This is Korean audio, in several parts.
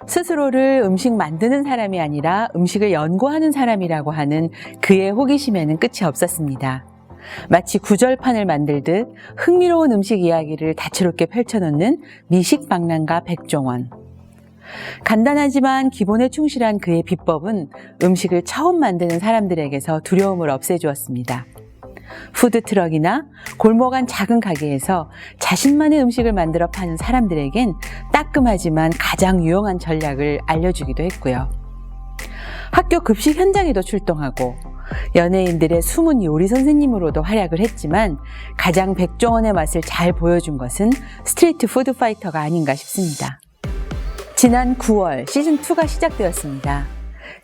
스스로를 음식 만드는 사람이 아니라 음식을 연구하는 사람이라고 하는 그의 호기심에는 끝이 없었습니다. 마치 구절판을 만들듯 흥미로운 음식 이야기를 다채롭게 펼쳐놓는 미식박람가 백종원. 간단하지만 기본에 충실한 그의 비법은 음식을 처음 만드는 사람들에게서 두려움을 없애주었습니다. 푸드트럭이나 골목 안 작은 가게에서 자신만의 음식을 만들어 파는 사람들에겐 따끔하지만 가장 유용한 전략을 알려주기도 했고요. 학교 급식 현장에도 출동하고 연예인들의 숨은 요리 선생님으로도 활약을 했지만 가장 백종원의 맛을 잘 보여준 것은 스트리트 푸드 파이터가 아닌가 싶습니다. 지난 9월 시즌2가 시작되었습니다.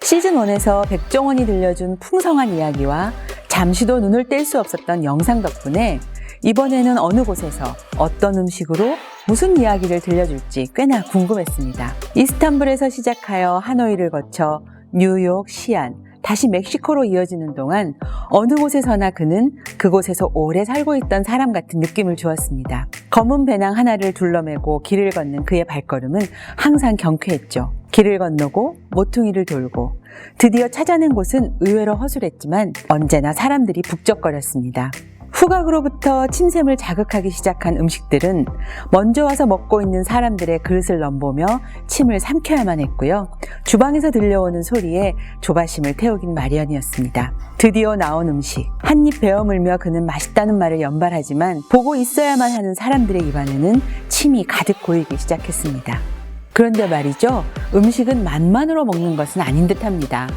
시즌1에서 백종원이 들려준 풍성한 이야기와 잠시도 눈을 뗄 수 없었던 영상 덕분에 이번에는 어느 곳에서 어떤 음식으로 무슨 이야기를 들려줄지 꽤나 궁금했습니다. 이스탄불에서 시작하여 하노이를 거쳐 뉴욕, 시안, 다시 멕시코로 이어지는 동안 어느 곳에서나 그는 그곳에서 오래 살고 있던 사람 같은 느낌을 주었습니다. 검은 배낭 하나를 둘러매고 길을 걷는 그의 발걸음은 항상 경쾌했죠. 길을 건너고 모퉁이를 돌고 드디어 찾아낸 곳은 의외로 허술했지만 언제나 사람들이 북적거렸습니다. 후각으로부터 침샘을 자극하기 시작한 음식들은 먼저 와서 먹고 있는 사람들의 그릇을 넘보며 침을 삼켜야만 했고요. 주방에서 들려오는 소리에 조바심을 태우긴 마련이었습니다. 드디어 나온 음식. 한 입 베어 물며 그는 맛있다는 말을 연발하지만 보고 있어야만 하는 사람들의 입안에는 침이 가득 고이기 시작했습니다. 그런데 말이죠. 음식은 맛만으로 먹는 것은 아닌 듯합니다.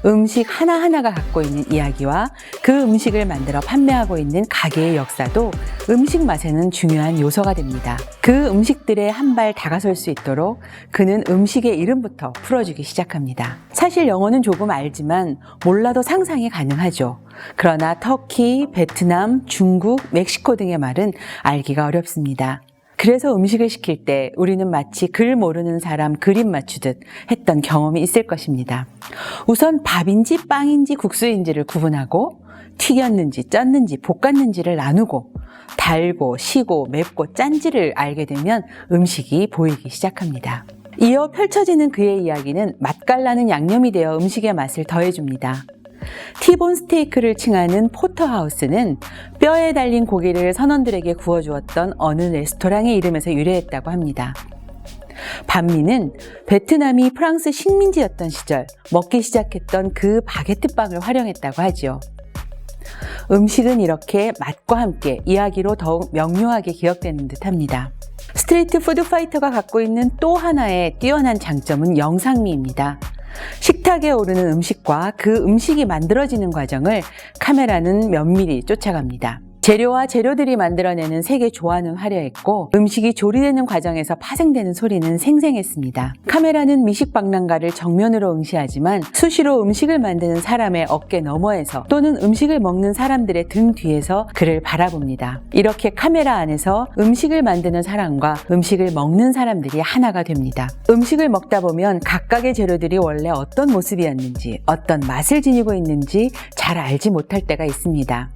음식 하나하나가 갖고 있는 이야기와 그 음식을 만들어 판매하고 있는 가게의 역사도 음식 맛에는 중요한 요소가 됩니다. 그 음식들에 한 발 다가설 수 있도록 그는 음식의 이름부터 풀어주기 시작합니다. 사실 영어는 조금 알지만 몰라도 상상이 가능하죠. 그러나 터키, 베트남, 중국, 멕시코 등의 말은 알기가 어렵습니다. 그래서 음식을 시킬 때 우리는 마치 글 모르는 사람 그림 맞추듯 했던 경험이 있을 것입니다. 우선 밥인지 빵인지 국수인지를 구분하고 튀겼는지 쪘는지 볶았는지를 나누고 달고 시고 맵고 짠지를 알게 되면 음식이 보이기 시작합니다. 이어 펼쳐지는 그의 이야기는 맛깔나는 양념이 되어 음식의 맛을 더해줍니다. 티본 스테이크를 칭하는 포터하우스는 뼈에 달린 고기를 선원들에게 구워주었던 어느 레스토랑의 이름에서 유래했다고 합니다. 반미는 베트남이 프랑스 식민지였던 시절 먹기 시작했던 그 바게트 빵을 활용했다고 하죠. 음식은 이렇게 맛과 함께 이야기로 더욱 명료하게 기억되는 듯합니다. 스트리트 푸드 파이터가 갖고 있는 또 하나의 뛰어난 장점은 영상미입니다. 식탁에 오르는 음식과 그 음식이 만들어지는 과정을 카메라는 면밀히 쫓아갑니다. 재료와 재료들이 만들어내는 색의 조화는 화려했고 음식이 조리되는 과정에서 파생되는 소리는 생생했습니다. 카메라는 미식박람가를 정면으로 응시하지만 수시로 음식을 만드는 사람의 어깨 너머에서 또는 음식을 먹는 사람들의 등 뒤에서 그를 바라봅니다. 이렇게 카메라 안에서 음식을 만드는 사람과 음식을 먹는 사람들이 하나가 됩니다. 음식을 먹다 보면 각각의 재료들이 원래 어떤 모습이었는지 어떤 맛을 지니고 있는지 잘 알지 못할 때가 있습니다.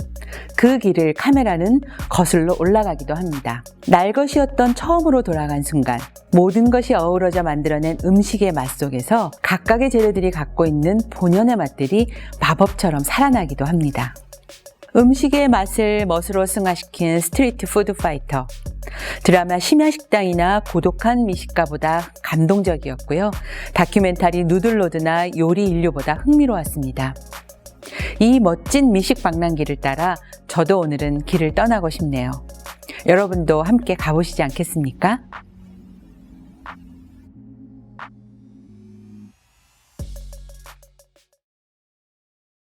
그 길을 카메라는 거슬러 올라가기도 합니다. 날 것이었던 처음으로 돌아간 순간 모든 것이 어우러져 만들어낸 음식의 맛 속에서 각각의 재료들이 갖고 있는 본연의 맛들이 마법처럼 살아나기도 합니다. 음식의 맛을 멋으로 승화시킨 스트리트 푸드 파이터. 드라마 심야식당이나 고독한 미식가보다 감동적이었고요. 다큐멘터리 누들로드나 요리 인류보다 흥미로웠습니다. 이 멋진 미식 박람기를 따라 저도 오늘은 길을 떠나고 싶네요. 여러분도 함께 가보시지 않겠습니까?